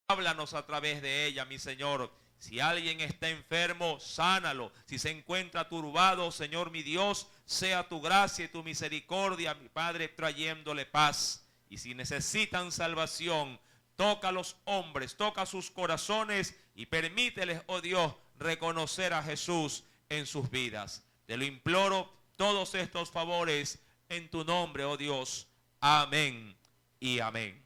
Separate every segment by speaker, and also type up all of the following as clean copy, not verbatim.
Speaker 1: Háblanos a través de ella, mi Señor. Si alguien está enfermo, sánalo. Si se encuentra turbado, Señor mi Dios, sea tu gracia y tu misericordia, mi Padre, trayéndole paz. Y si necesitan salvación, toca a los hombres, toca sus corazones y permíteles, oh Dios, reconocer a Jesús en sus vidas. Te lo imploro, todos estos favores en tu nombre, oh Dios. Amén y amén.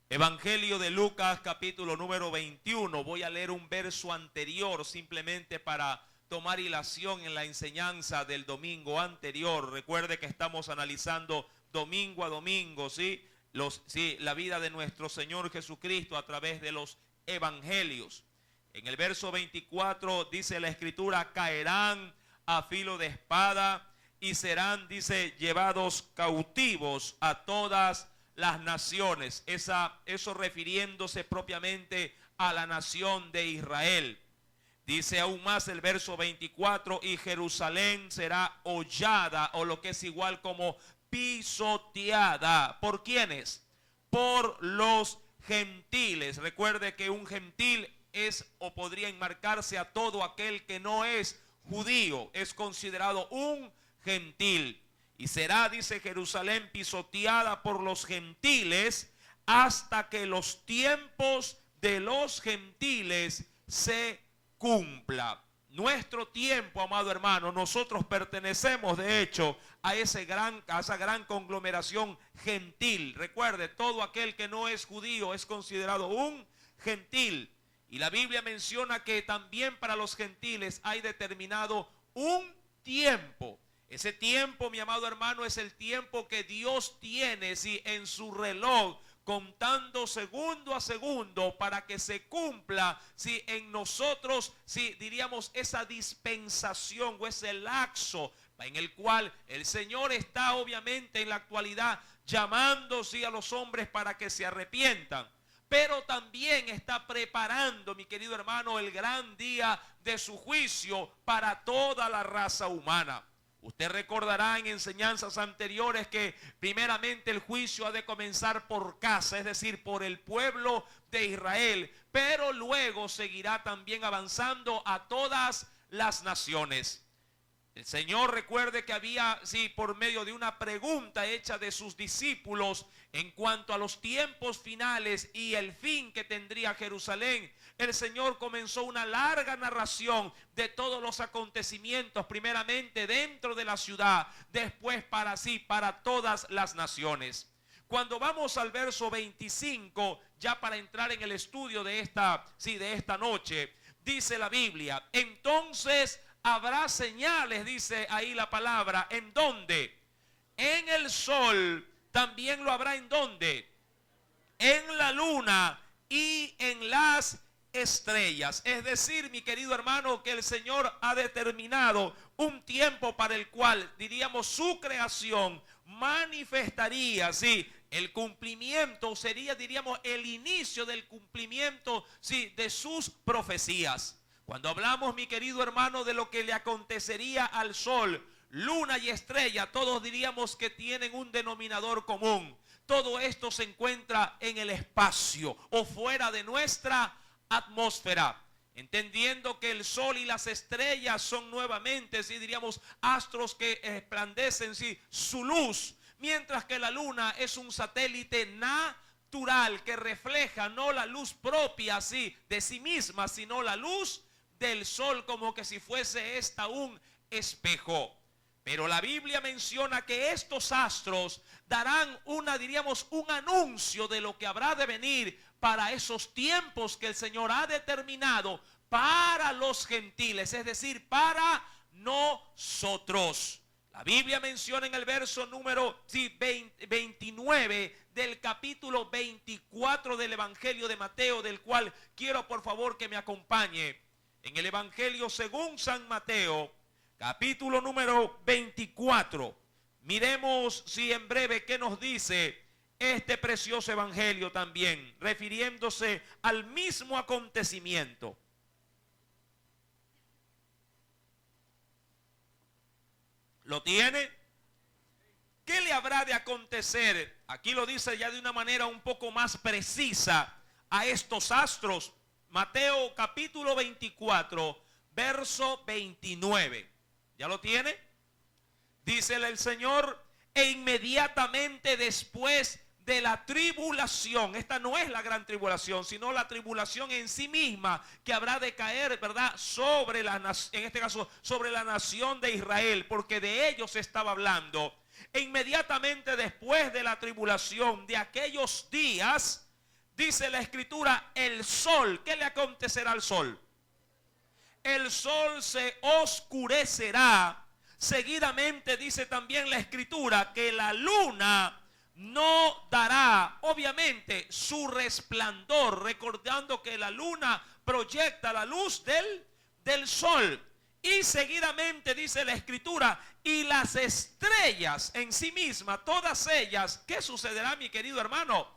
Speaker 1: Evangelio de Lucas, capítulo número 21. Voy a leer un verso anterior simplemente para tomar hilación en la enseñanza del domingo anterior. Recuerde que estamos analizando domingo a domingo, ¿sí? La vida de nuestro Señor Jesucristo a través de los evangelios. En el verso 24 dice la Escritura: caerán a filo de espada y serán, dice, llevados cautivos a todas las naciones. Eso refiriéndose propiamente a la nación de Israel. Dice aún más el verso 24: y Jerusalén será hollada, o lo que es igual como pisoteada. ¿Por quiénes? Por los gentiles. Recuerde que un gentil es, o podría enmarcarse a todo aquel que no es judío, es considerado un gentil. Y será, dice, Jerusalén pisoteada por los gentiles hasta que los tiempos de los gentiles se cumpla. Nuestro tiempo, amado hermano, nosotros pertenecemos de hecho a esa gran conglomeración gentil. Recuerde, todo aquel que no es judío es considerado un gentil. Y la Biblia menciona que también para los gentiles hay determinado un tiempo. Ese tiempo, mi amado hermano, es el tiempo que Dios tiene, ¿sí?, en su reloj, contando segundo a segundo para que se cumpla, ¿sí?, en nosotros, ¿sí?, diríamos esa dispensación o ese lapso en el cual el Señor está obviamente en la actualidad llamando, ¿sí?, a los hombres para que se arrepientan. Pero también está preparando, mi querido hermano, el gran día de su juicio para toda la raza humana. Usted recordará en enseñanzas anteriores que primeramente el juicio ha de comenzar por casa, es decir, por el pueblo de Israel, pero luego seguirá también avanzando a todas las naciones. El Señor, recuerde que había, sí, por medio de una pregunta hecha de sus discípulos en cuanto a los tiempos finales y el fin que tendría Jerusalén, el Señor comenzó una larga narración de todos los acontecimientos, primeramente dentro de la ciudad, después para todas las naciones. Cuando vamos al verso 25, ya para entrar en el estudio de esta noche, dice la Biblia: entonces habrá señales, dice ahí la palabra, ¿en dónde? En el sol. También lo habrá ¿en dónde? En la luna y en las estrellas. Es decir, mi querido hermano, que el Señor ha determinado un tiempo para el cual, diríamos, su creación manifestaría, sí, el cumplimiento, sería, diríamos, el inicio del cumplimiento, sí, de sus profecías. Cuando hablamos, mi querido hermano, de lo que le acontecería al sol, luna y estrella, todos diríamos que tienen un denominador común. Todo esto se encuentra en el espacio o fuera de nuestra atmósfera. Entendiendo que el sol y las estrellas son nuevamente, sí, diríamos, astros que resplandecen, sí, su luz, mientras que la luna es un satélite natural que refleja no la luz propia, sí, de sí misma, sino la luz del sol, como que si fuese esta un espejo. Pero la Biblia menciona que estos astros darán un anuncio de lo que habrá de venir para esos tiempos que el Señor ha determinado para los gentiles, es decir, para nosotros. La Biblia menciona en el verso número 29 del capítulo 24 del Evangelio de Mateo, del cual quiero por favor que me acompañe. En el Evangelio según San Mateo, capítulo número 24. Miremos en breve qué nos dice este precioso evangelio también, refiriéndose al mismo acontecimiento. ¿Lo tiene? ¿Qué le habrá de acontecer? Aquí lo dice ya de una manera un poco más precisa a estos astros. Mateo capítulo 24, verso 29. ¿Ya lo tiene? Dícele el Señor: e inmediatamente después de la tribulación, esta no es la gran tribulación, sino la tribulación en sí misma que habrá de caer, ¿verdad?, sobre en este caso, sobre la nación de Israel, porque de ellos se estaba hablando. E inmediatamente después de la tribulación de aquellos días, dice la Escritura, el sol, ¿qué le acontecerá al sol? El sol se oscurecerá. Seguidamente dice también la Escritura que la luna no dará, obviamente, su resplandor, recordando que la luna proyecta la luz del sol. Y seguidamente dice la Escritura, y las estrellas en sí mismas, todas ellas, ¿qué sucederá, mi querido hermano?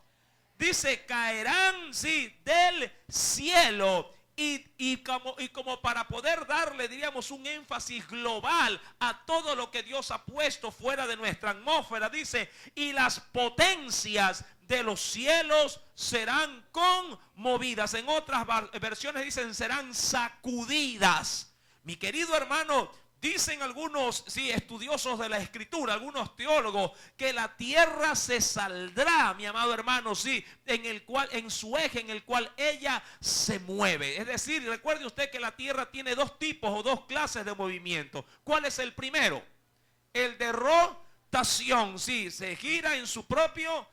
Speaker 1: Dice, caerán, sí, del cielo. Y como para poder darle, diríamos, un énfasis global a todo lo que Dios ha puesto fuera de nuestra atmósfera, dice, y las potencias de los cielos serán conmovidas. En otras versiones dicen, serán sacudidas. Mi querido hermano, dicen algunos, sí, estudiosos de la Escritura, algunos teólogos, que la tierra se saldrá, mi amado hermano, sí, en su eje, en el cual ella se mueve. Es decir, recuerde usted que la tierra tiene dos tipos o dos clases de movimiento. ¿Cuál es el primero? El de rotación, sí, se gira en su propio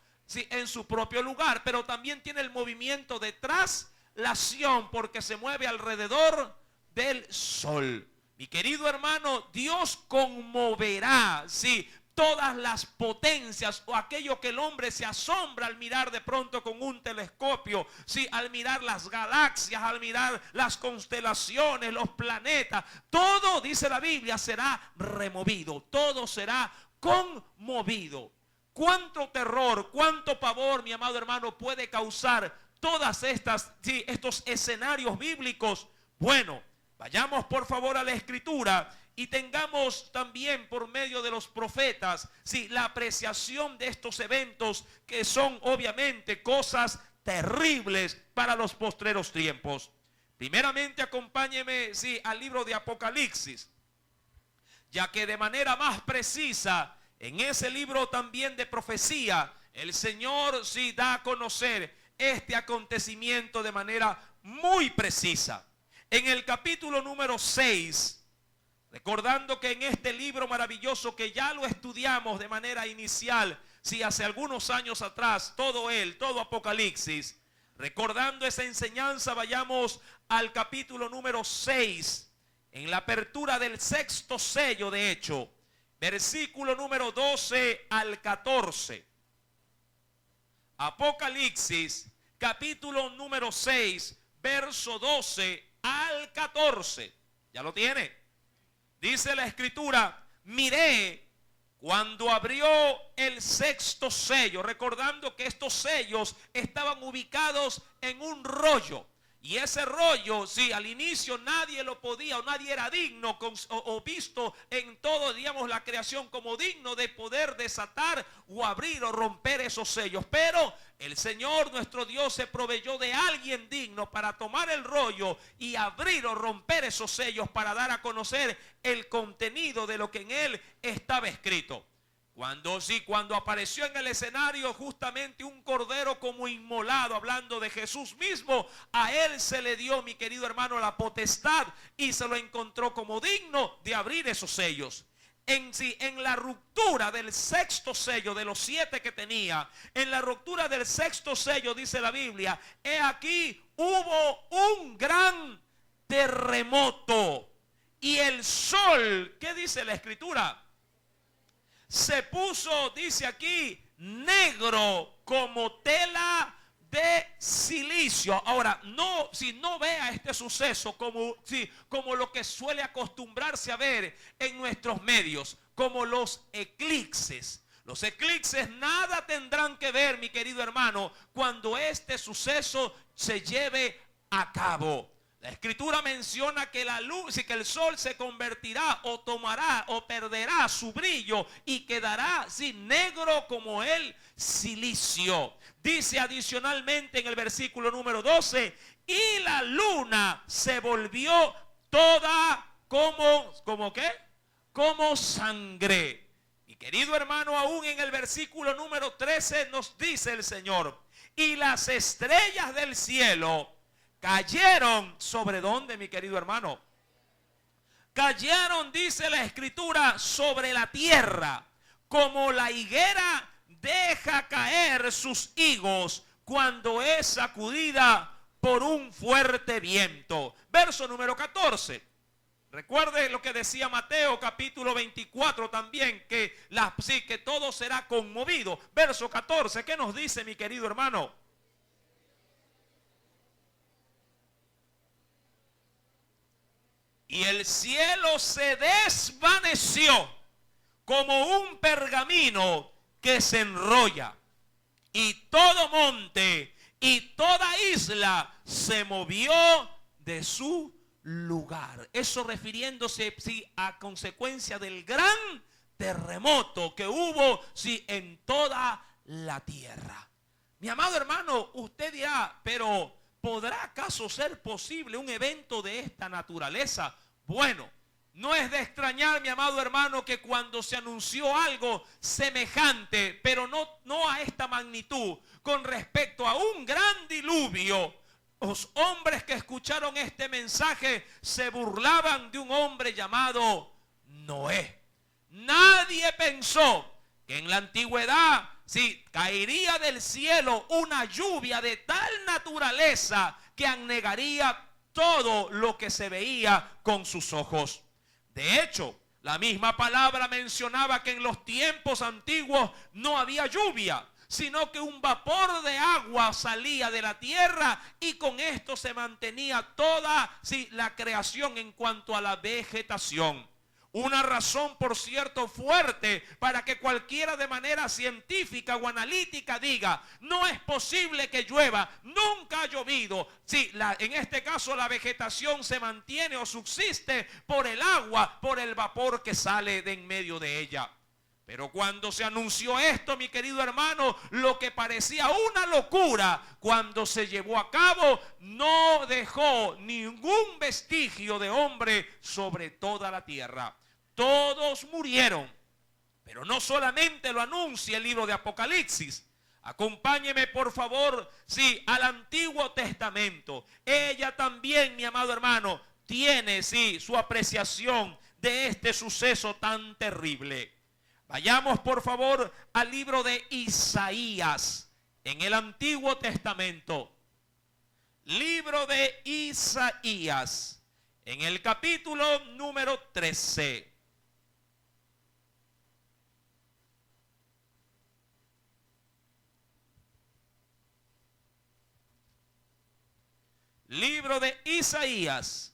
Speaker 1: lugar, pero también tiene el movimiento de traslación, porque se mueve alrededor del sol. Mi querido hermano, Dios conmoverá, sí, todas las potencias o aquello que el hombre se asombra al mirar de pronto con un telescopio, sí, al mirar las galaxias, al mirar las constelaciones, los planetas, todo, dice la Biblia, será removido, todo será conmovido. Cuánto terror, cuánto pavor, mi amado hermano, puede causar todas estas, sí, estos escenarios bíblicos. Bueno, vayamos por favor a la Escritura y tengamos también por medio de los profetas, sí, la apreciación de estos eventos que son obviamente cosas terribles para los postreros tiempos. Primeramente acompáñeme, sí, al libro de Apocalipsis, ya que de manera más precisa en ese libro también de profecía el Señor sí da a conocer este acontecimiento de manera muy precisa. En el capítulo número 6, recordando que en este libro maravilloso que ya lo estudiamos de manera inicial, sí, hace algunos años atrás, todo Apocalipsis, recordando esa enseñanza, vayamos al capítulo número 6, en la apertura del sexto sello, de hecho, versículo número 12 al 14. Apocalipsis, capítulo número 6, verso 12 al 14. ¿Ya lo tiene? Dice la Escritura, miré cuando abrió el sexto sello, recordando que estos sellos estaban ubicados en un rollo. Y ese rollo, sí, al inicio nadie lo podía o nadie era digno o visto en todo, digamos, la creación como digno de poder desatar o abrir o romper esos sellos. Pero el Señor nuestro Dios se proveyó de alguien digno para tomar el rollo y abrir o romper esos sellos para dar a conocer el contenido de lo que en él estaba escrito. Cuando apareció en el escenario justamente un cordero como inmolado, hablando de Jesús mismo, a él se le dio, mi querido hermano, la potestad y se lo encontró como digno de abrir esos sellos. En la ruptura del sexto sello, de los 7 que tenía, en la ruptura del sexto sello, dice la Biblia, he aquí hubo un gran terremoto y el sol, ¿qué dice la Escritura? Se puso, dice aquí, negro como tela de silicio. Ahora, si no vea este suceso como lo que suele acostumbrarse a ver en nuestros medios, como los eclipses. Los eclipses nada tendrán que ver, mi querido hermano, cuando este suceso se lleve a cabo. La escritura menciona que la luz y que el sol se convertirá o tomará o perderá su brillo y quedará así negro como el silicio. Dice adicionalmente en el versículo número 12, y la luna se volvió toda como ¿qué? Como sangre. Mi querido hermano, aún en el versículo número 13 nos dice el Señor, y las estrellas del cielo cayeron sobre ¿dónde, mi querido hermano? Cayeron, dice la escritura, sobre la tierra, como la higuera deja caer sus higos cuando es sacudida por un fuerte viento. Verso número 14. Recuerde lo que decía Mateo capítulo 24 también, que todo será conmovido. Verso 14, ¿qué nos dice, mi querido hermano? Y el cielo se desvaneció como un pergamino que se enrolla. Y todo monte y toda isla se movió de su lugar. Eso refiriéndose a consecuencia del gran terremoto que hubo en toda la tierra. Mi amado hermano, usted dirá, pero ¿podrá acaso ser posible un evento de esta naturaleza? Bueno, no es de extrañar, mi amado hermano, que cuando se anunció algo semejante, pero no a esta magnitud, con respecto a un gran diluvio, los hombres que escucharon este mensaje se burlaban de un hombre llamado Noé. Nadie pensó que en la antigüedad caería del cielo una lluvia de tal naturaleza que anegaría todo lo que se veía con sus ojos. De hecho, la misma palabra mencionaba que en los tiempos antiguos no había lluvia, sino que un vapor de agua salía de la tierra y con esto se mantenía toda la creación en cuanto a la vegetación. Una razón, por cierto, fuerte para que cualquiera de manera científica o analítica diga, no es posible que llueva, nunca ha llovido. En este caso la vegetación se mantiene o subsiste por el agua, por el vapor que sale de en medio de ella. Pero cuando se anunció esto, mi querido hermano, lo que parecía una locura, cuando se llevó a cabo, no dejó ningún vestigio de hombre sobre toda la tierra. Todos murieron. Pero no solamente lo anuncia el libro de Apocalipsis. Acompáñeme por favor, al Antiguo Testamento. Ella también, mi amado hermano, tiene, su apreciación de este suceso tan terrible. Vayamos por favor al libro de Isaías, en el Antiguo Testamento. Libro de Isaías, en el capítulo número 13. Libro de Isaías.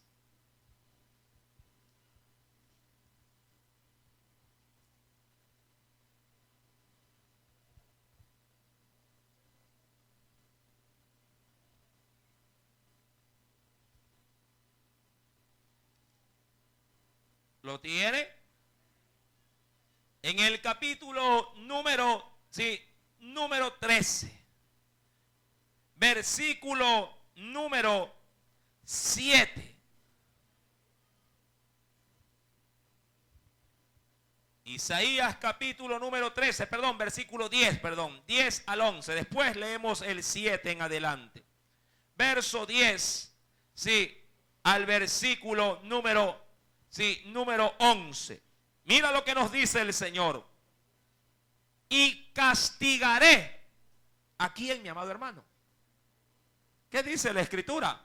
Speaker 1: ¿Lo tiene? En el capítulo número 13, versículo número 7. Isaías capítulo número 13, versículo 10, 10 al 11. Después leemos el 7 en adelante. Verso 10, al versículo número 11. Mira lo que nos dice el Señor. Y castigaré. ¿A quién, mi amado hermano? ¿Qué dice la Escritura?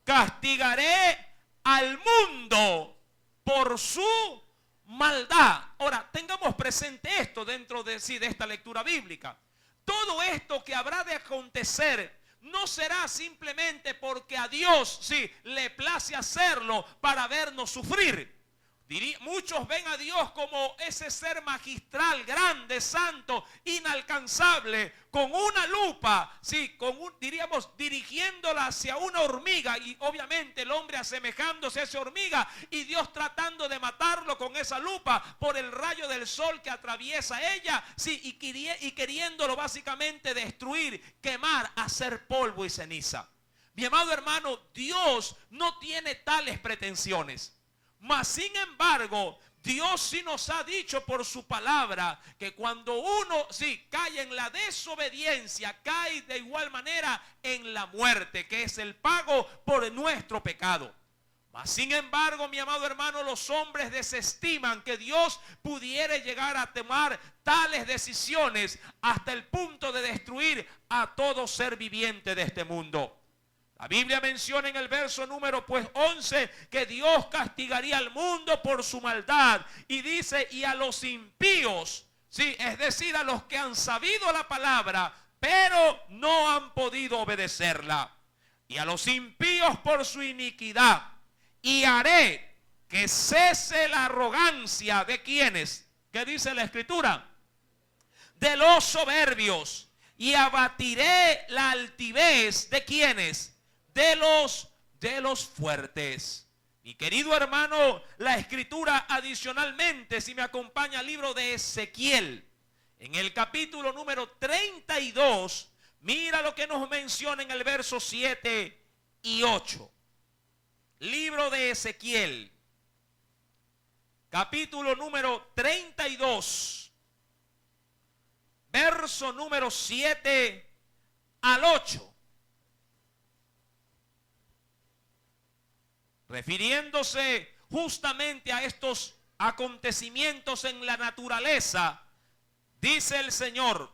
Speaker 1: Castigaré al mundo por su maldad. Ahora, tengamos presente esto dentro de esta lectura bíblica. Todo esto que habrá de acontecer no será simplemente porque a Dios le place hacerlo para vernos sufrir. Muchos ven a Dios como ese ser magistral, grande, santo, inalcanzable, con una lupa, sí, diríamos, dirigiéndola hacia una hormiga, y obviamente el hombre asemejándose a esa hormiga y Dios tratando de matarlo con esa lupa por el rayo del sol que atraviesa ella, sí, y queriéndolo básicamente destruir, quemar, hacer polvo y ceniza. Mi amado hermano, Dios no tiene tales pretensiones. Mas sin embargo, Dios sí nos ha dicho por su palabra que cuando uno cae en la desobediencia, cae de igual manera en la muerte, que es el pago por nuestro pecado. Mas sin embargo, mi amado hermano, los hombres desestiman que Dios pudiera llegar a tomar tales decisiones hasta el punto de destruir a todo ser viviente de este mundo. La Biblia menciona en el verso número 11 que Dios castigaría al mundo por su maldad. Y dice, y a los impíos, sí, es decir, a los que han sabido la palabra, pero no han podido obedecerla. Y a los impíos por su iniquidad. Y haré que cese la arrogancia de quienes, ¿qué dice la Escritura? De los soberbios. Y abatiré la altivez de quienes, de los fuertes. Mi querido hermano, la Escritura adicionalmente, si me acompaña al libro de Ezequiel, en el capítulo número 32, mira lo que nos menciona en el verso 7 y 8. Libro de Ezequiel, capítulo número 32, verso número 7 al 8. Refiriéndose justamente a estos acontecimientos en la naturaleza, dice el Señor,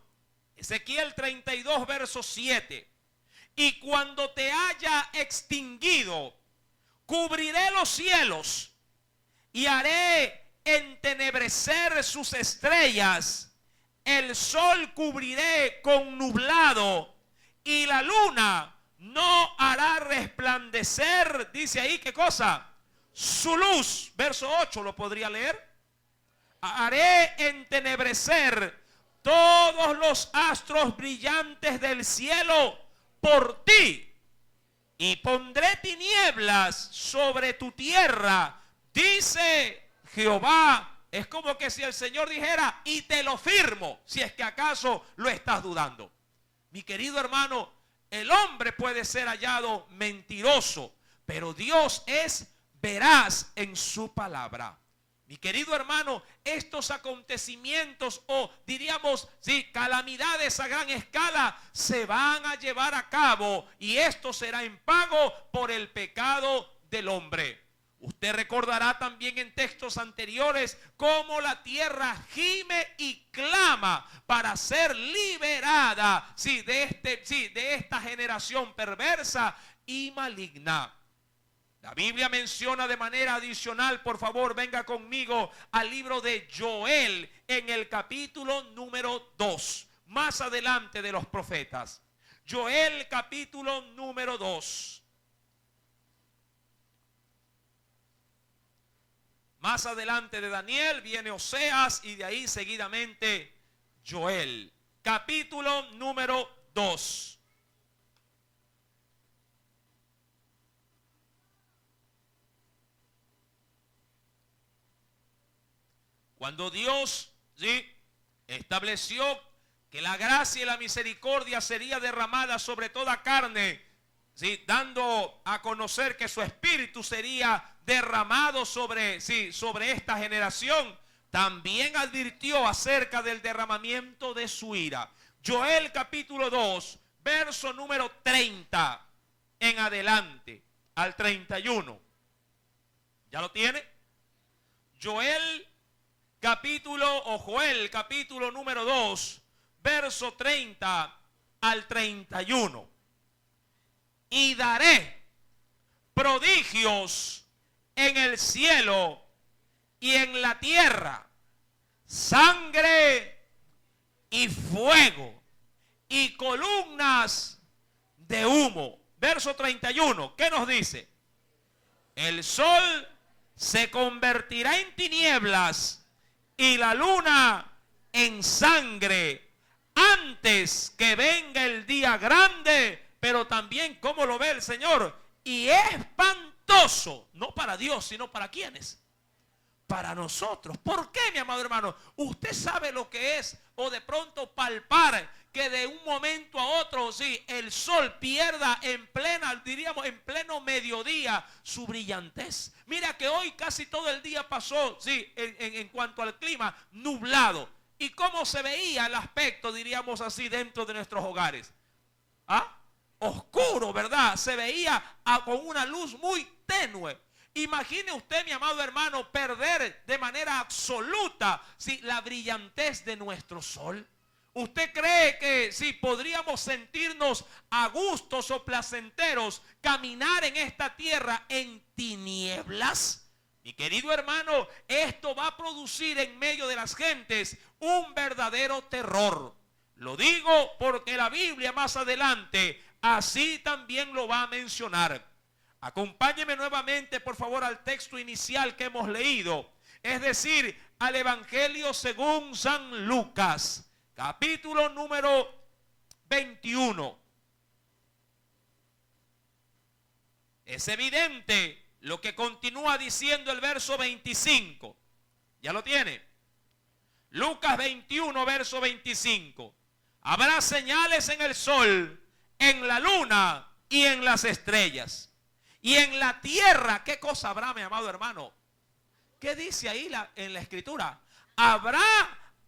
Speaker 1: Ezequiel 32, verso 7, y cuando te haya extinguido, cubriré los cielos y haré entenebrecer sus estrellas, el sol cubriré con nublado y la luna no hará resplandecer, dice ahí, ¿qué cosa? Su luz. Verso 8, ¿lo podría leer? Haré entenebrecer todos los astros brillantes del cielo por ti, y pondré tinieblas sobre tu tierra, dice Jehová. Es como que si el Señor dijera, y te lo firmo, si es que acaso lo estás dudando. Mi querido hermano, el hombre puede ser hallado mentiroso, pero Dios es veraz en su palabra. Mi querido hermano, estos acontecimientos o diríamos, calamidades a gran escala se van a llevar a cabo, y esto será en pago por el pecado del hombre. Usted recordará también en textos anteriores cómo la tierra gime y clama para ser liberada, de esta generación perversa y maligna. La Biblia menciona de manera adicional, por favor, venga conmigo al libro de Joel en el capítulo número 2, más adelante de los profetas. Joel capítulo número 2. Más adelante de Daniel viene Oseas y de ahí seguidamente Joel. Capítulo número 2. Cuando Dios estableció que la gracia y la misericordia sería derramada sobre toda carne, dando a conocer que su espíritu sería derramado sobre esta generación, también advirtió acerca del derramamiento de su ira. Joel capítulo 2, verso número 30 en adelante al 31. ¿Ya lo tiene? Joel capítulo número 2, verso 30 al 31. Y daré prodigios en el cielo y en la tierra, sangre y fuego y columnas de humo. Verso 31, ¿qué nos dice? El sol se convertirá en tinieblas y la luna en sangre antes que venga el día grande. Pero también, ¿cómo lo ve el Señor? Y espantoso, no para Dios, sino para ¿quiénes? Para nosotros. ¿Por qué, mi amado hermano? Usted sabe lo que es, o de pronto palpar que de un momento a otro, sí, el sol pierda en plena, diríamos, en pleno mediodía su brillantez. Mira que hoy casi todo el día pasó, sí, en cuanto al clima, nublado. ¿Y cómo se veía el aspecto, diríamos así, dentro de nuestros hogares? ¿Ah? Oscuro, ¿verdad? Se veía con una luz muy tenue. Imagine usted, mi amado hermano, perder de manera absoluta, ¿sí?, la brillantez de nuestro sol. ¿Usted cree que sí podríamos sentirnos a gustos o placenteros caminar en esta tierra en tinieblas? Mi querido hermano, esto va a producir en medio de las gentes un verdadero terror. Lo digo porque la Biblia más adelante así también lo va a mencionar. Acompáñeme nuevamente, por favor, al texto inicial que hemos leído, es decir, al Evangelio según San Lucas, capítulo número 21. Es evidente lo que continúa diciendo el verso 25. ¿Ya lo tiene? Lucas 21, verso 25. Habrá señales en el sol, en la luna y en las estrellas. Y en la tierra, ¿qué cosa habrá, mi amado hermano? ¿Qué dice ahí en la escritura? Habrá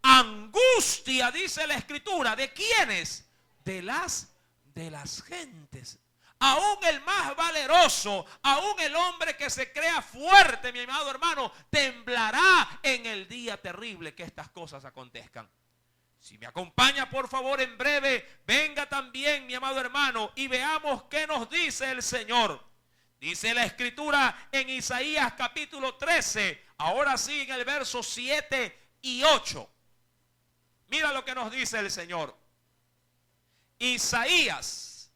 Speaker 1: angustia, dice la escritura. ¿De quiénes? De las gentes. Aún el más valeroso, aún el hombre que se crea fuerte, mi amado hermano, temblará en el día terrible que estas cosas acontezcan. Si me acompaña, por favor, en breve, venga también, mi amado hermano, y veamos qué nos dice el Señor. Dice la escritura en Isaías capítulo 13, ahora sí en el verso 7 y 8. Mira lo que nos dice el Señor. Isaías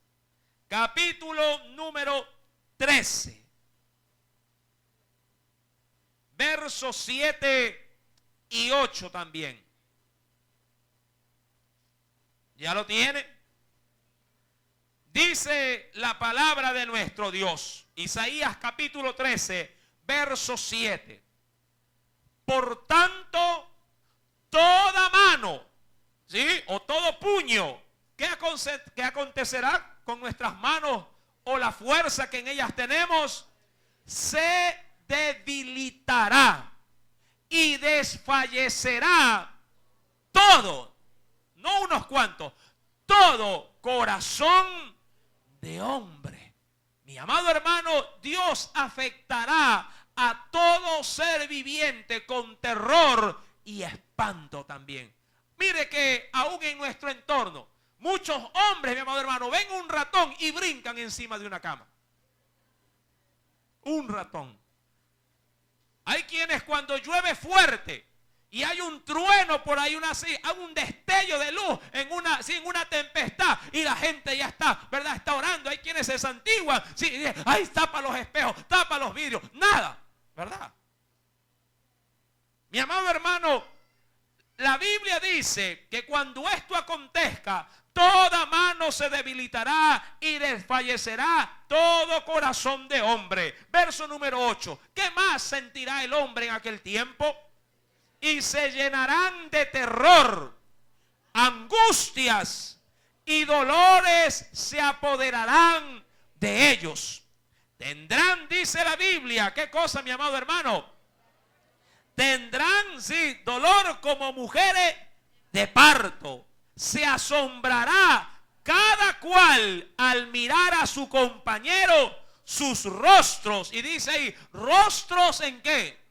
Speaker 1: capítulo número 13, versos 7 y 8 también. ¿Ya lo tiene? Dice la palabra de nuestro Dios, Isaías capítulo 13, verso 7. Por tanto, toda mano, ¿sí?, o todo puño, ¿qué acontecerá con nuestras manos o la fuerza que en ellas tenemos? Se debilitará y desfallecerá todo, no unos cuantos, todo corazón de hombre. Mi amado hermano, Dios afectará a todo ser viviente con terror y espanto también. Mire que aún en nuestro entorno, muchos hombres, mi amado hermano, ven un ratón y brincan encima de una cama. Un ratón. Hay quienes cuando llueve fuerte y hay un trueno por ahí, hay un destello de luz en una tempestad y la gente ya está, ¿verdad?, está orando. Hay quienes se santiguan, sí, ay, tapa los espejos, tapa los vidrios, nada, ¿verdad? Mi amado hermano, la Biblia dice que cuando esto acontezca, toda mano se debilitará y desfallecerá todo corazón de hombre. Verso número 8. ¿Qué más sentirá el hombre en aquel tiempo? Y se llenarán de terror, angustias y dolores se apoderarán de ellos. Tendrán, dice la Biblia, ¿qué cosa, mi amado hermano? Tendrán, sí, dolor como mujeres de parto. Se asombrará cada cual al mirar a su compañero sus rostros. Y dice ahí, ¿rostros en qué?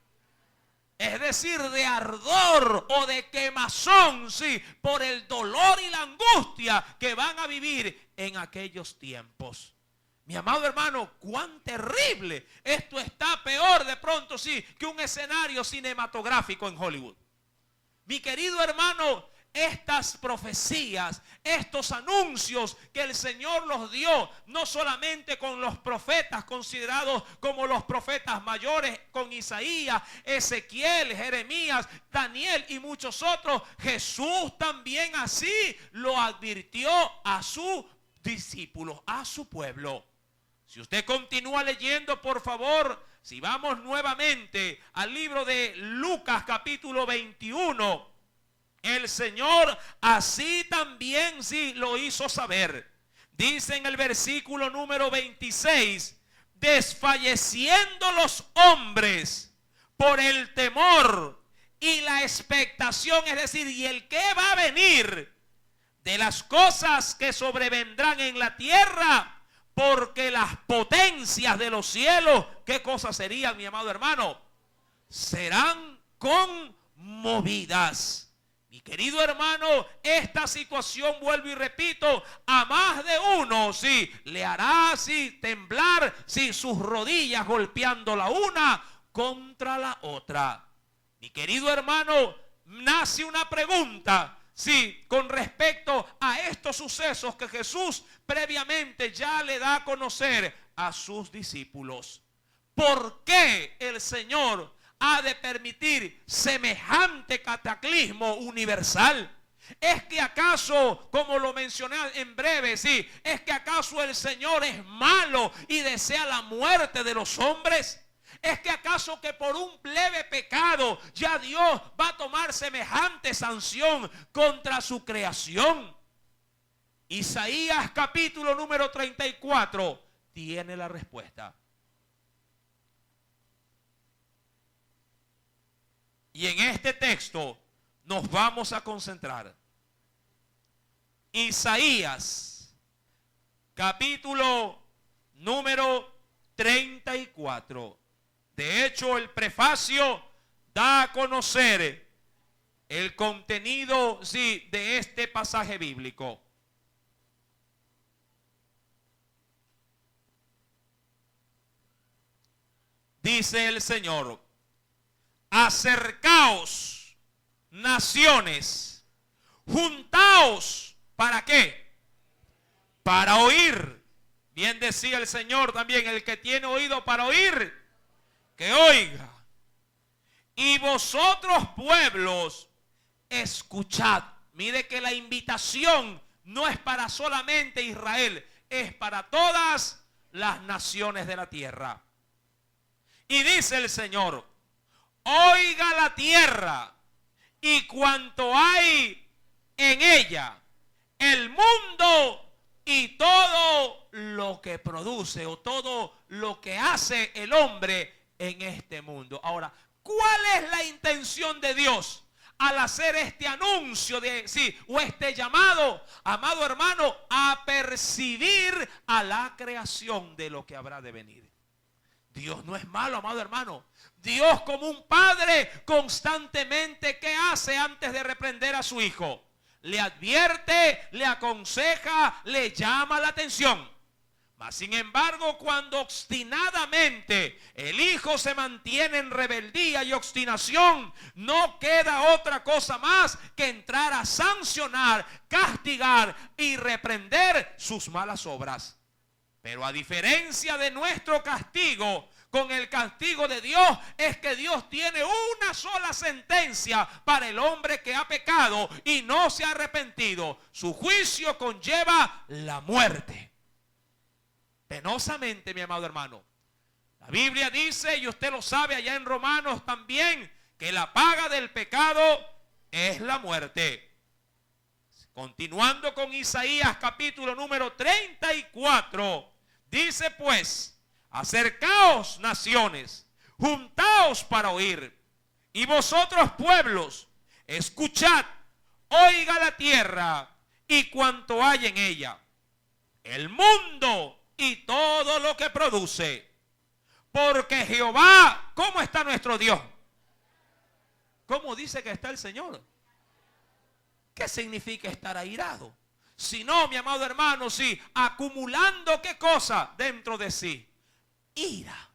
Speaker 1: Es decir, de ardor o de quemazón, sí, por el dolor y la angustia que van a vivir en aquellos tiempos. Mi amado hermano, cuán terrible. Esto está peor de pronto, sí, que un escenario cinematográfico en Hollywood. Mi querido hermano, estas profecías, estos anuncios que el Señor los dio, no solamente con los profetas considerados como los profetas mayores, con Isaías, Ezequiel, Jeremías, Daniel y muchos otros. Jesús también así lo advirtió a sus discípulos, a su pueblo. Si usted continúa leyendo, por favor, si vamos nuevamente al libro de Lucas capítulo 21, el Señor así también sí lo hizo saber. Dice en el versículo número 26, desfalleciendo los hombres por el temor y la expectación, es decir, y el que va a venir de las cosas que sobrevendrán en la tierra, porque las potencias de los cielos, ¿qué cosas serían, mi amado hermano? Serán conmovidas. Mi querido hermano, esta situación, vuelvo y repito, a más de uno, sí, le hará, sí, temblar, sí, sus rodillas golpeando la una contra la otra. Mi querido hermano, nace una pregunta, sí, con respecto a estos sucesos que Jesús previamente ya le da a conocer a sus discípulos. ¿Por qué el Señor ha de permitir semejante cataclismo universal? ¿Es que acaso, como lo mencioné en breve, sí, es que acaso el Señor es malo y desea la muerte de los hombres? ¿Es que acaso que por un leve pecado ya Dios va a tomar semejante sanción contra su creación? Isaías capítulo número 34 tiene la respuesta. Y en este texto nos vamos a concentrar. Isaías, capítulo número 34. De hecho, el prefacio da a conocer el contenido, sí, de este pasaje bíblico. Dice el Señor: acercaos, naciones, juntaos, ¿para qué? Para oír. Bien decía el Señor también, el que tiene oído para oír, que oiga. Y vosotros pueblos, escuchad. Mire que la invitación no es para solamente Israel, es para todas las naciones de la tierra. Y dice el Señor: oiga la tierra y cuanto hay en ella, el mundo y todo lo que produce o todo lo que hace el hombre en este mundo. Ahora, ¿cuál es la intención de Dios al hacer este anuncio de sí o este llamado, amado hermano, a percibir a la creación de lo que habrá de venir? Dios no es malo, amado hermano. Dios, como un padre, constantemente, ¿qué hace antes de reprender a su hijo? Le advierte, le aconseja, le llama la atención. Mas, sin embargo, cuando obstinadamente el hijo se mantiene en rebeldía y obstinación, no queda otra cosa más que entrar a sancionar, castigar y reprender sus malas obras. Pero a diferencia de nuestro castigo, con el castigo de Dios es que Dios tiene una sola sentencia para el hombre que ha pecado y no se ha arrepentido. Su juicio conlleva la muerte. Penosamente, mi amado hermano. La Biblia dice, y usted lo sabe allá en Romanos también, que la paga del pecado es la muerte. Continuando con Isaías capítulo número 34. Dice pues: acercaos, naciones, juntaos para oír. Y vosotros, pueblos, escuchad, oiga la tierra y cuanto hay en ella, el mundo y todo lo que produce. Porque Jehová, ¿cómo está nuestro Dios? ¿Cómo dice que está el Señor? ¿Qué significa estar airado? Si no, mi amado hermano, sí, acumulando ¿qué cosa dentro de sí? Ira.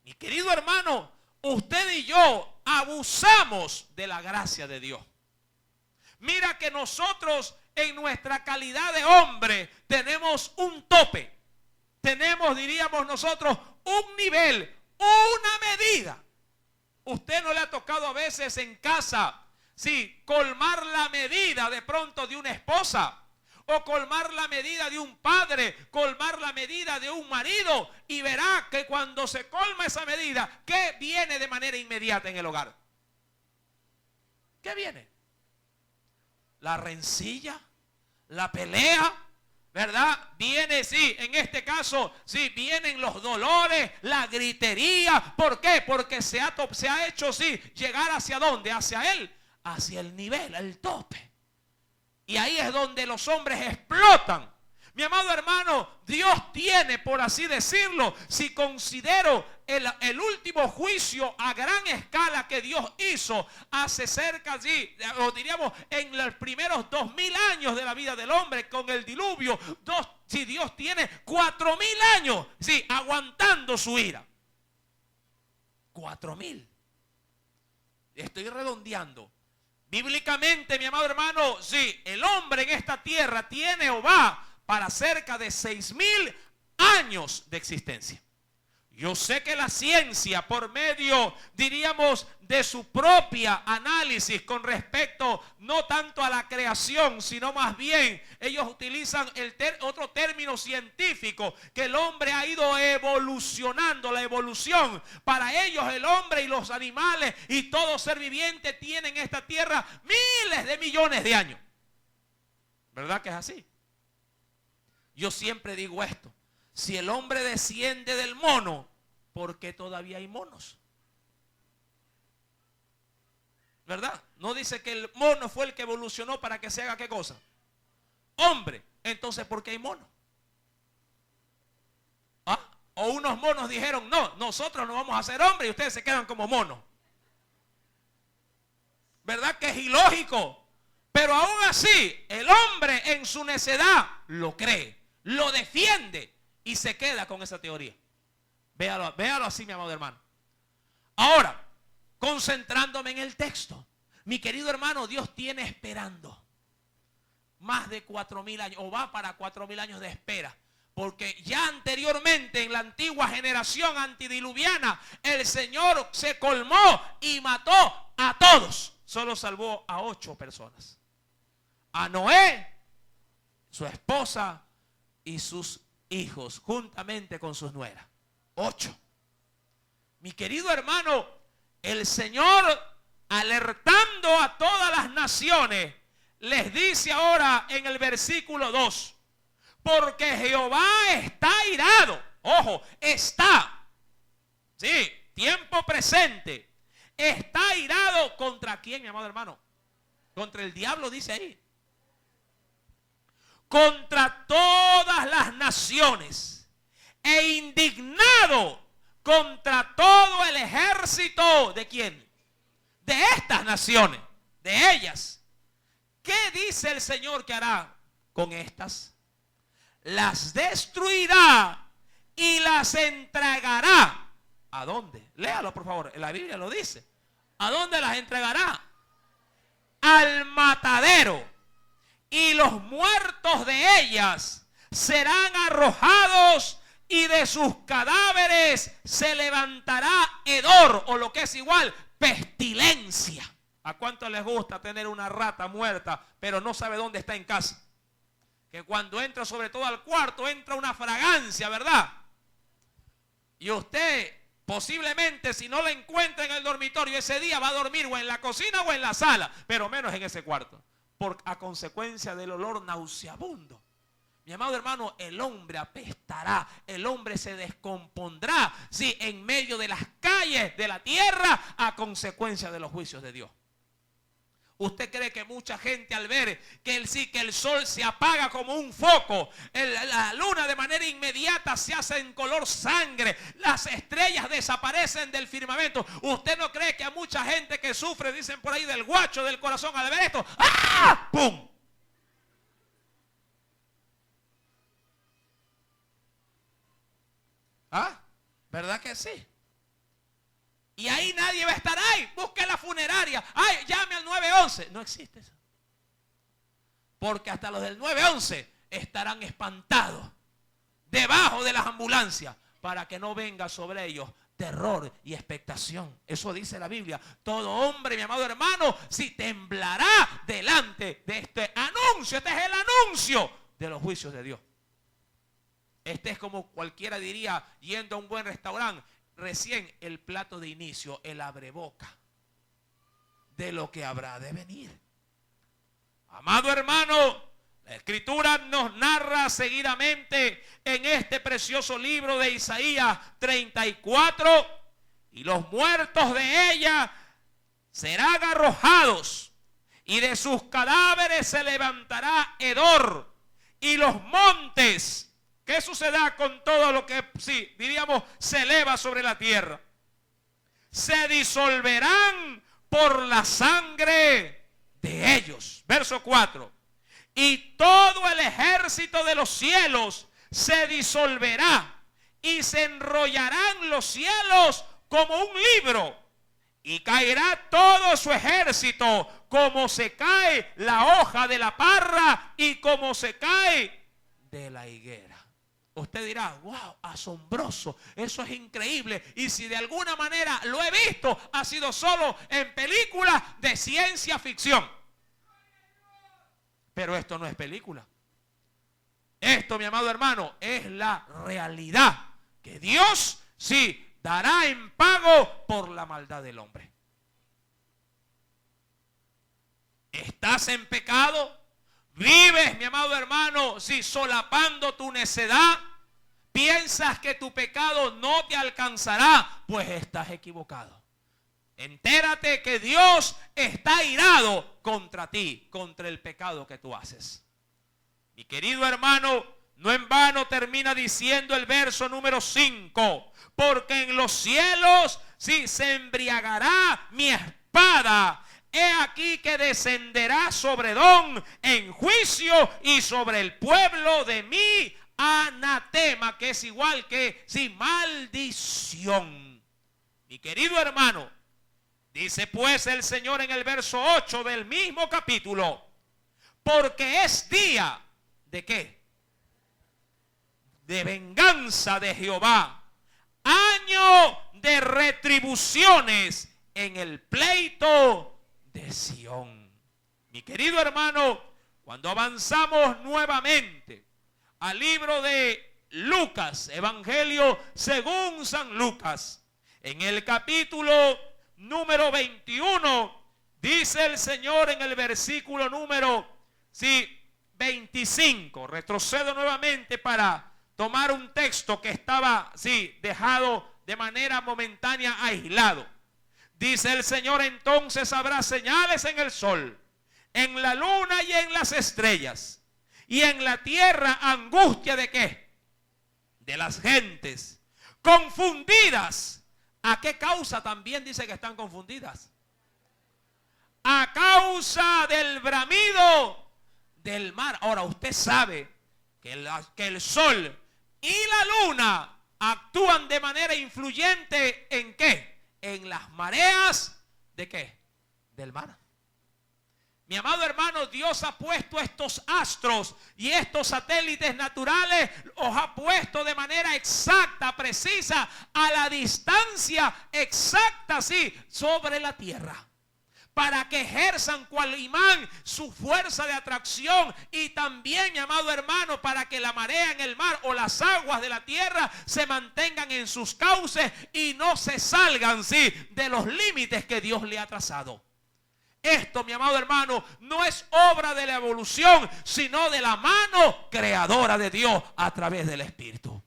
Speaker 1: Mi querido hermano, usted y yo abusamos de la gracia de Dios. Mira que nosotros en nuestra calidad de hombre tenemos un tope. Tenemos, diríamos nosotros, un nivel, una medida. Usted no le ha tocado a veces en casa, sí, colmar la medida de pronto de una esposa, o colmar la medida de un padre, colmar la medida de un marido, y verá que cuando se colma esa medida, ¿qué viene de manera inmediata en el hogar? ¿Qué viene? La rencilla, la pelea, ¿verdad? Viene, sí, en este caso, sí, vienen los dolores, la gritería. ¿Por qué? Porque se ha hecho, sí, llegar hacia dónde, hacia él, hacia el nivel, el tope. Y ahí es donde los hombres explotan. Mi amado hermano, Dios tiene, por así decirlo, si considero el último juicio a gran escala que Dios hizo hace cerca allí, o diríamos en los primeros 2000 años de la vida del hombre con el diluvio, si Dios tiene 4000 años, sí, aguantando su ira. 4000. Estoy redondeando. Bíblicamente, mi amado hermano, sí, el hombre en esta tierra tiene o va para cerca de 6000 años de existencia. Yo sé que la ciencia, por medio, diríamos, de su propia análisis con respecto no tanto a la creación, sino más bien ellos utilizan otro término científico, que el hombre ha ido evolucionando, la evolución. Para ellos el hombre y los animales y todo ser viviente tienen en esta tierra miles de millones de años. ¿Verdad que es así? Yo siempre digo esto: si el hombre desciende del mono, ¿por qué todavía hay monos? ¿Verdad? No dice que el mono fue el que evolucionó para que se haga ¿qué cosa? Hombre. Entonces, ¿por qué hay monos? ¿Ah? O unos monos dijeron, no, nosotros no vamos a ser hombres y ustedes se quedan como monos. ¿Verdad que es ilógico? Pero aún así, el hombre en su necedad lo cree, lo defiende y se queda con esa teoría. Véalo así, mi amado hermano. Ahora, concentrándome en el texto, mi querido hermano, Dios tiene esperando más de 4000 años, o va para 4000 años de espera. Porque ya anteriormente, en la antigua generación antidiluviana, el Señor se colmó y mató a todos. Solo salvó a 8 personas. A Noé, su esposa y sus hijos, juntamente con sus nueras. 8. Mi querido hermano, el Señor, alertando a todas las naciones, les dice ahora en el versículo 2, porque Jehová está irado. Ojo, está. Sí, tiempo presente. Está irado contra quién, mi amado hermano. Contra el diablo, dice ahí. Contra todas las naciones. E indignado contra todo el ejército. ¿De quién? De estas naciones. De ellas. ¿Qué dice el Señor que hará con estas? Las destruirá y las entregará. ¿A dónde? Léalo, por favor. En la Biblia lo dice. ¿A dónde las entregará? Al matadero. Y los muertos de ellas serán arrojados, y de sus cadáveres se levantará hedor, o lo que es igual, pestilencia. ¿A cuánto les gusta tener una rata muerta, pero no sabe dónde está en casa? Que cuando entra sobre todo al cuarto, entra una fragancia, ¿verdad? Y usted posiblemente, si no la encuentra en el dormitorio ese día, va a dormir o en la cocina o en la sala, pero menos en ese cuarto, a consecuencia del olor nauseabundo. Mi amado hermano, el hombre apestará, el hombre se descompondrá, sí, en medio de las calles de la tierra, a consecuencia de los juicios de Dios. ¿Usted cree que mucha gente, al ver que el sol se apaga como un foco, la luna de manera inmediata se hace en color sangre, las estrellas desaparecen del firmamento? ¿Usted no cree que a mucha gente que sufre, dicen por ahí, del guacho del corazón, al ver esto, ¡ah! ¡Pum! ¿Ah? ¿Verdad que sí? Y ahí nadie va a estar. ¡Ay! Busque la funeraria. ¡Ay! Llame al 911. No existe eso. porque hasta los del 911 estarán espantados debajo de las ambulancias para que no venga sobre ellos terror y expectación. Eso dice la Biblia. Todo hombre, mi amado hermano, si temblará delante de este anuncio. Este es el anuncio de los juicios de Dios. Este es como cualquiera diría yendo a un buen restaurante. Recién el plato de inicio, el abreboca de lo que habrá de venir. Amado hermano, la Escritura nos narra seguidamente en este precioso libro de Isaías 34, y los muertos de ella serán arrojados, y de sus cadáveres se levantará hedor, y los montes, ¿qué sucederá con todo lo que, sí, diríamos, se eleva sobre la tierra? Se disolverán por la sangre de ellos. Verso 4. Y todo el ejército de los cielos se disolverá, y se enrollarán los cielos como un libro, y caerá todo su ejército como se cae la hoja de la parra y como se cae de la higuera. Usted dirá, wow, asombroso, eso es increíble. Y si de alguna manera lo he visto, ha sido solo en películas de ciencia ficción. Pero esto no es película. Esto, mi amado hermano, es la realidad que Dios sí dará en pago por la maldad del hombre. ¿Estás en pecado? ¿Vives, mi amado hermano, sí, solapando tu necedad? ¿Piensas que tu pecado no te alcanzará? Pues estás equivocado. Entérate que Dios está irado contra ti, contra el pecado que tú haces. Mi querido hermano, no en vano termina diciendo el verso número 5. Porque en los cielos sí se embriagará mi espada. He aquí que descenderá sobre Edom en juicio y sobre el pueblo de mi anatema, que es igual que sí, maldición. Mi querido hermano, dice pues el Señor en el verso 8 del mismo capítulo, porque es día ¿de qué? De venganza de Jehová, año de retribuciones en el pleito de Sión. Mi querido hermano, cuando avanzamos nuevamente al libro de Lucas, Evangelio según San Lucas, en el capítulo número 21, dice el Señor en el versículo número 25. Retrocedo nuevamente para tomar un texto que estaba dejado de manera momentánea aislado. Dice el Señor: entonces habrá señales en el sol, en la luna y en las estrellas, y en la tierra angustia ¿de qué? De las gentes confundidas. ¿A qué causa también dice que están confundidas? A causa del bramido del mar. Ahora usted sabe que el sol y la luna actúan de manera influyente ¿en qué? En las mareas ¿de qué? Del mar. Mi amado hermano, Dios ha puesto estos astros y estos satélites naturales, los ha puesto de manera exacta, precisa, a la distancia exacta, sobre la tierra, para que ejerzan cual imán su fuerza de atracción, y también, mi amado hermano, para que la marea en el mar o las aguas de la tierra se mantengan en sus cauces y no se salgan de los límites que Dios le ha trazado. Esto, mi amado hermano, no es obra de la evolución, sino de la mano creadora de Dios a través del Espíritu.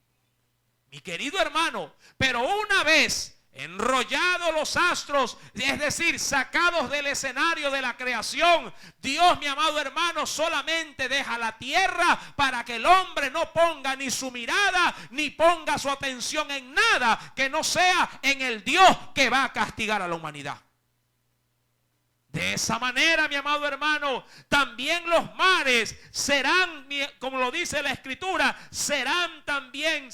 Speaker 1: Mi querido hermano, pero una vez enrollados los astros, es decir, sacados del escenario de la creación, Dios, mi amado hermano, solamente deja la tierra para que el hombre no ponga ni su mirada ni ponga su atención en nada que no sea en el Dios que va a castigar a la humanidad. De esa manera, mi amado hermano, también los mares serán, como lo dice la Escritura, serán también,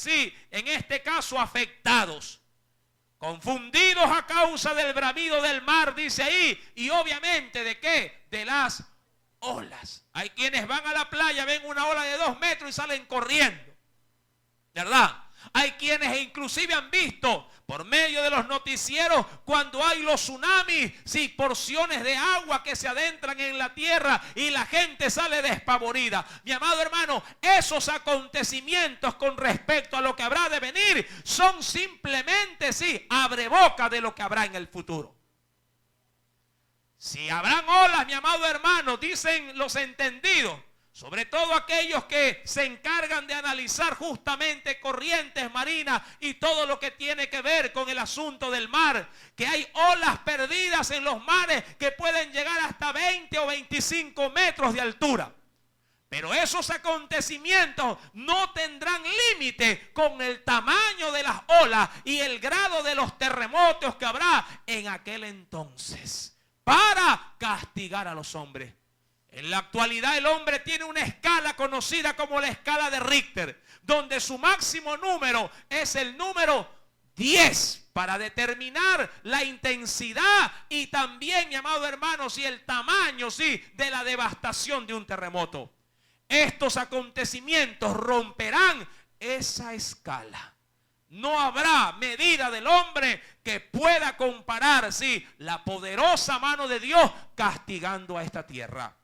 Speaker 1: en este caso afectados, confundidos a causa del bramido del mar, dice ahí, y obviamente ¿de qué? De las olas. Hay quienes van a la playa, ven una ola de 2 metros y salen corriendo, ¿verdad? Hay quienes inclusive han visto por medio de los noticieros cuando hay los tsunamis, sí, porciones de agua que se adentran en la tierra y la gente sale despavorida. Mi amado hermano, esos acontecimientos con respecto a lo que habrá de venir son simplemente, sí, abreboca de lo que habrá en el futuro. Si habrán olas, mi amado hermano, dicen los entendidos, sobre todo aquellos que se encargan de analizar justamente corrientes marinas y todo lo que tiene que ver con el asunto del mar, que hay olas perdidas en los mares que pueden llegar hasta 20 o 25 metros de altura. Pero esos acontecimientos no tendrán límite con el tamaño de las olas y el grado de los terremotos que habrá en aquel entonces para castigar a los hombres. En la actualidad el hombre tiene una escala conocida como la escala de Richter, donde su máximo número es el número 10 para determinar la intensidad y también, mi amado hermano, si el tamaño, sí, de la devastación de un terremoto. Estos acontecimientos romperán esa escala. No habrá medida del hombre que pueda comparar, sí, la poderosa mano de Dios castigando a esta tierra.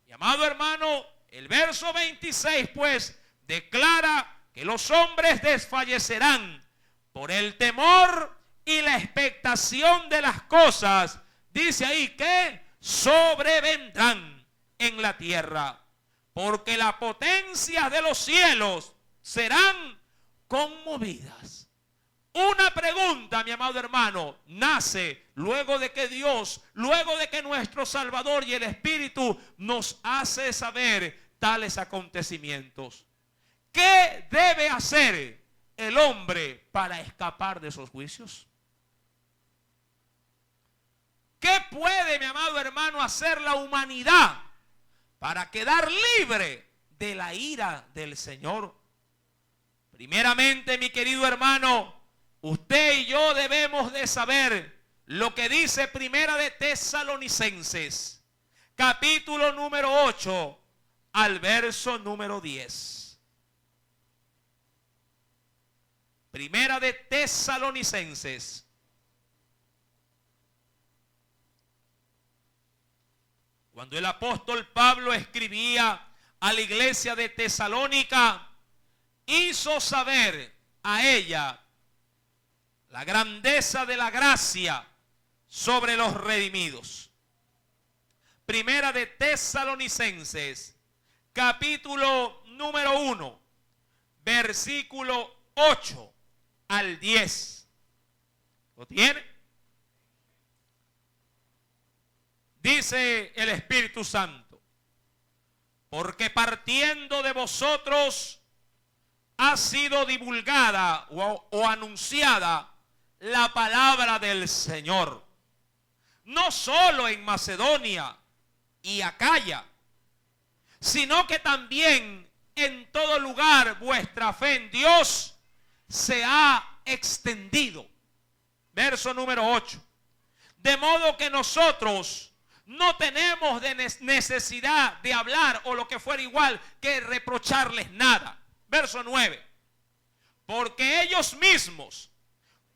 Speaker 1: Mi amado hermano, el verso 26 pues declara que los hombres desfallecerán por el temor y la expectación de las cosas. Dice ahí que sobrevendrán en la tierra, porque la potencia de los cielos serán conmovidas. Una pregunta, mi amado hermano, nace luego de que Dios, luego de que nuestro Salvador y el Espíritu nos hace saber tales acontecimientos. ¿Qué debe hacer el hombre para escapar de esos juicios? ¿Qué puede, mi amado hermano, hacer la humanidad para quedar libre de la ira del Señor? Primeramente, mi querido hermano, usted y yo debemos de saber lo que dice Primera de Tesalonicenses, capítulo número 8, al verso número 10. Primera de Tesalonicenses. Cuando el apóstol Pablo escribía a la iglesia de Tesalónica, hizo saber a ella la grandeza de la gracia sobre los redimidos. Primera de Tesalonicenses, capítulo número 1, versículo 8 al 10. ¿Lo tiene? Dice el Espíritu Santo: porque partiendo de vosotros ha sido divulgada o anunciada la palabra del Señor, no solo en Macedonia y Acaya, sino que también en todo lugar vuestra fe en Dios se ha extendido. Verso número 8. De modo que nosotros no tenemos necesidad de hablar o lo que fuera igual que reprocharles nada. Verso 9. Porque ellos mismos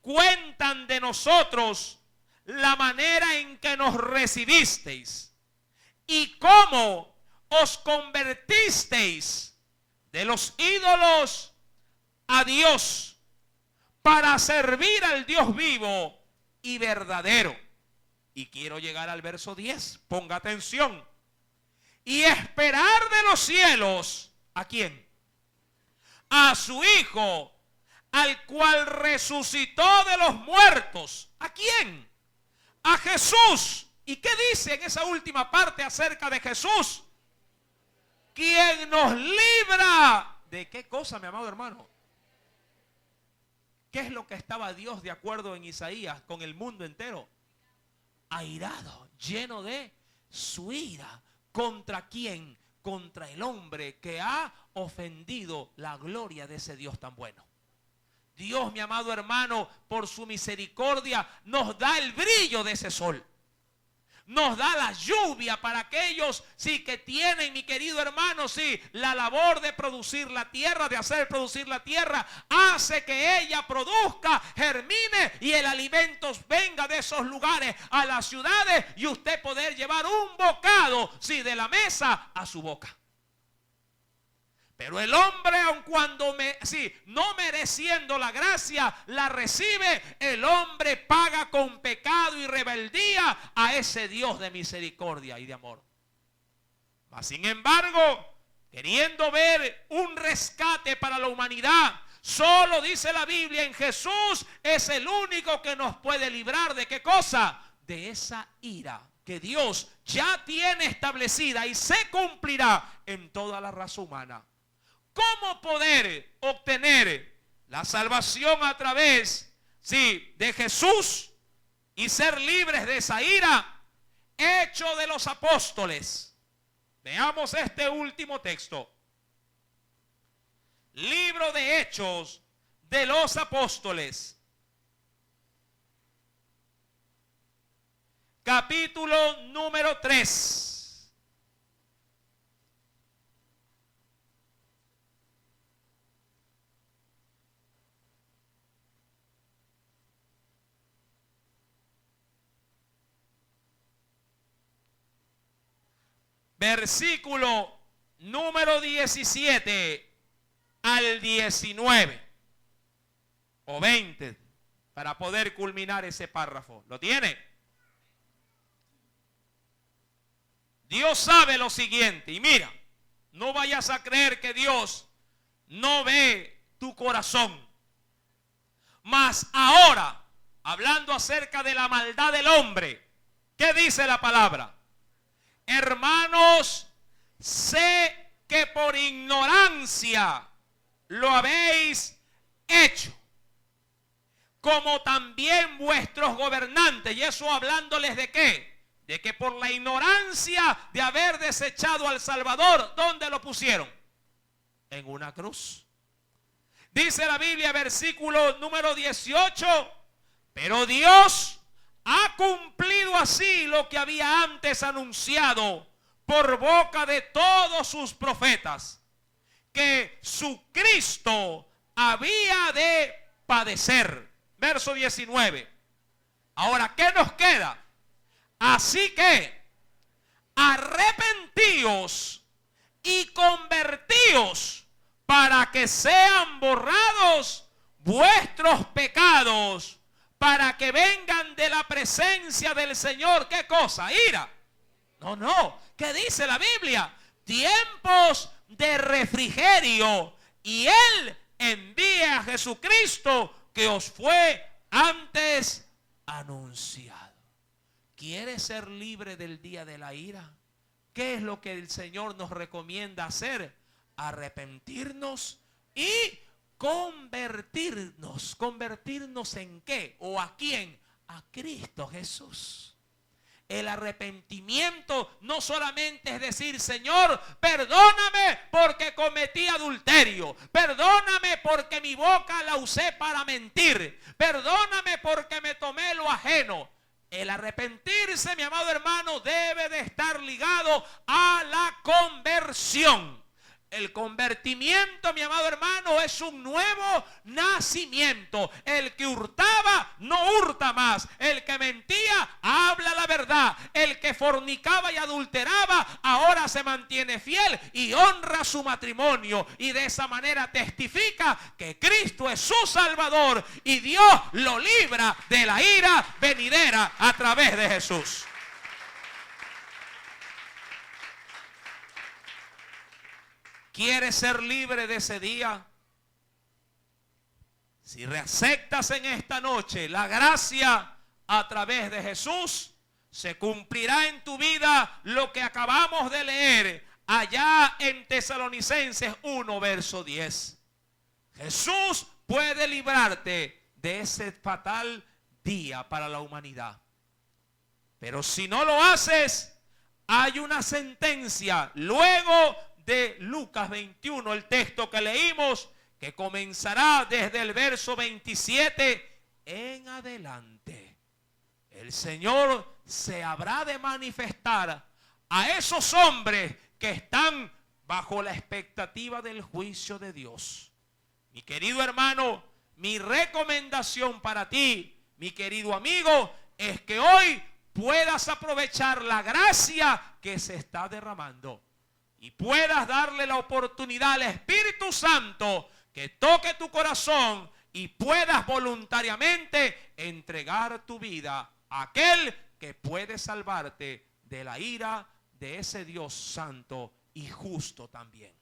Speaker 1: cuentan de nosotros la manera en que nos recibisteis y cómo os convertisteis de los ídolos a Dios para servir al Dios vivo y verdadero. Y quiero llegar al verso 10. Ponga atención. Y esperar de los cielos, ¿a quién? A su Hijo, al cual resucitó de los muertos. ¿A quién? A Jesús. ¿Y qué dice en esa última parte acerca de Jesús? Quien nos libra. ¿De qué cosa, mi amado hermano? ¿Qué es lo que estaba Dios de acuerdo en Isaías con el mundo entero? Airado, lleno de su ira. ¿Contra quién? Contra el hombre que ha ofendido la gloria de ese Dios tan bueno. Dios, mi amado hermano, por su misericordia nos da el brillo de ese sol. nos da la lluvia para aquellos, sí, que tienen, mi querido hermano, sí, la labor de producir la tierra, de hacer producir la tierra, hace que ella produzca, germine y el alimento venga de esos lugares a las ciudades y usted poder llevar un bocado, sí, de la mesa a su boca. Pero el hombre, aun cuando no mereciendo la gracia, la recibe, el hombre paga con pecado y rebeldía a ese Dios de misericordia y de amor. Mas, sin embargo, queriendo ver un rescate para la humanidad, solo dice la Biblia, en Jesús es el único que nos puede librar ¿de qué cosa? De esa ira que Dios ya tiene establecida y se cumplirá en toda la raza humana. ¿Cómo poder obtener la salvación a través, sí, de Jesús y ser libres de esa ira? Hechos de los Apóstoles. Veamos este último texto. Libro de Hechos de los Apóstoles. Capítulo número 3. Versículo número 17 al 19 o 20 para poder culminar ese párrafo. ¿Lo tiene? Dios sabe lo siguiente y mira, no vayas a creer que Dios no ve tu corazón. Mas ahora, hablando acerca de la maldad del hombre, ¿qué dice la palabra? Hermanos, sé que por ignorancia lo habéis hecho, como también vuestros gobernantes. Y eso hablándoles de qué, de que por la ignorancia de haber desechado al Salvador, ¿dónde lo pusieron? En una cruz. Dice la Biblia, versículo número 18, pero Dios ha cumplido así lo que había antes anunciado por boca de todos sus profetas, que su Cristo había de padecer. Verso 19. Ahora, ¿qué nos queda? Así que arrepentíos y convertíos para que sean borrados vuestros pecados, para que vengan de la presencia del Señor. ¿Qué cosa? ¿Ira? No. ¿Qué dice la Biblia? Tiempos de refrigerio. Y Él envía a Jesucristo que os fue antes anunciado. ¿Quieres ser libre del día de la ira? ¿Qué es lo que el Señor nos recomienda hacer? Arrepentirnos y convertirnos. ¿Convertirnos en qué? ¿O a quién? A Cristo Jesús. El arrepentimiento no solamente es decir, Señor, perdóname porque cometí adulterio, perdóname porque mi boca la usé para mentir, perdóname porque me tomé lo ajeno. El arrepentirse, mi amado hermano, debe de estar ligado a la conversión. El convertimiento, mi amado hermano, es un nuevo nacimiento. El que hurtaba, no hurta más. El que mentía, habla la verdad. El que fornicaba y adulteraba, ahora se mantiene fiel y honra su matrimonio. Y de esa manera testifica que Cristo es su Salvador y Dios lo libra de la ira venidera a través de Jesús. ¿Quieres ser libre de ese día? Si reaceptas en esta noche la gracia a través de Jesús, se cumplirá en tu vida lo que acabamos de leer allá en Tesalonicenses 1, verso 10. Jesús puede librarte de ese fatal día para la humanidad. Pero si no lo haces, hay una sentencia luego de Lucas 21, el texto que leímos, que comenzará desde el verso 27 en adelante. el Señor se habrá de manifestar a esos hombres que están bajo la expectativa del juicio de Dios. Mi querido hermano, mi recomendación para ti, mi querido amigo, es que hoy puedas aprovechar la gracia que se está derramando y puedas darle la oportunidad al Espíritu Santo que toque tu corazón y puedas voluntariamente entregar tu vida a aquel que puede salvarte de la ira de ese Dios santo y justo también.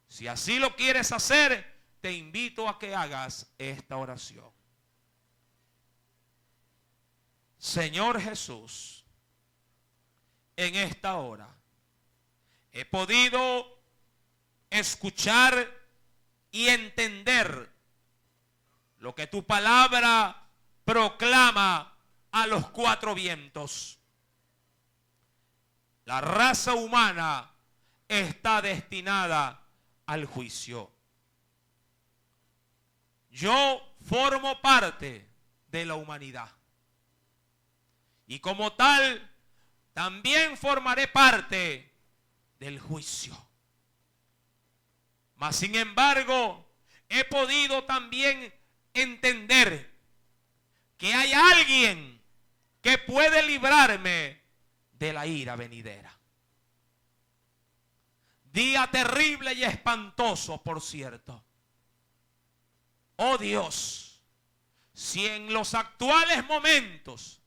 Speaker 1: Si así lo quieres hacer, te invito a que hagas esta oración. Señor Jesús, en esta hora he podido escuchar y entender lo que tu palabra proclama a los cuatro vientos. La raza humana está destinada al juicio. Yo formo parte de la humanidad. Y como tal, también formaré parte del juicio. Mas, sin embargo, he podido también entender que hay alguien que puede librarme de la ira venidera. Día terrible y espantoso, por cierto. Oh Dios, si en los actuales momentos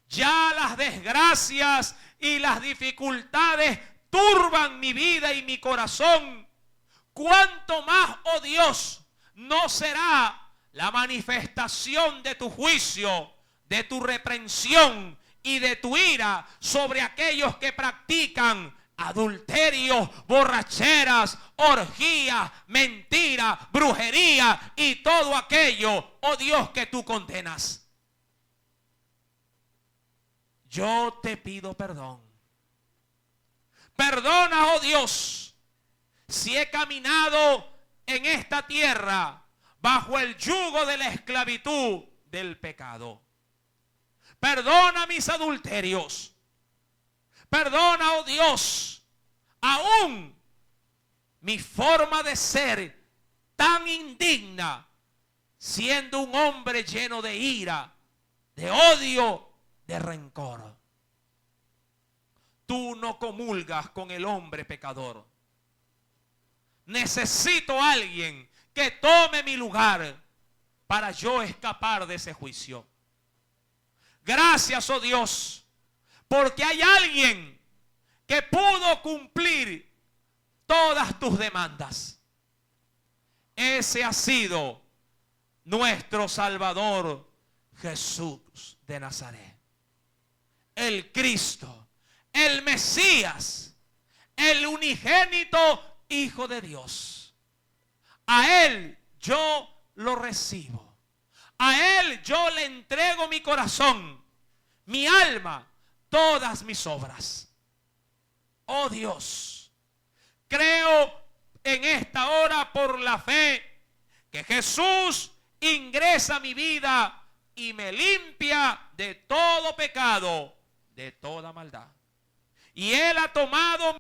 Speaker 1: ya las desgracias y las dificultades turban mi vida y mi corazón, cuánto más, oh Dios, no será la manifestación de tu juicio, de tu reprensión y de tu ira sobre aquellos que practican adulterio, borracheras, orgías, mentira, brujería y todo aquello, oh Dios, que tú condenas. Yo te pido perdón. Perdona, oh Dios, si he caminado en esta tierra bajo el yugo de la esclavitud del pecado. Perdona mis adulterios. Perdona, oh Dios, aún mi forma de ser tan indigna, siendo un hombre lleno de ira, de odio, de rencor. Tú no comulgas con el hombre pecador. Necesito a alguien que tome mi lugar para yo escapar de ese juicio. Gracias, oh Dios, porque hay alguien que pudo cumplir todas tus demandas. Ese ha sido nuestro Salvador Jesús de Nazaret. El Cristo, el Mesías, el unigénito Hijo de Dios. A Él yo lo recibo. A Él yo le entrego mi corazón, mi alma, todas mis obras. Oh Dios, creo en esta hora por la fe que Jesús ingresa a mi vida y me limpia de todo pecado, de toda maldad. Y Él ha tomado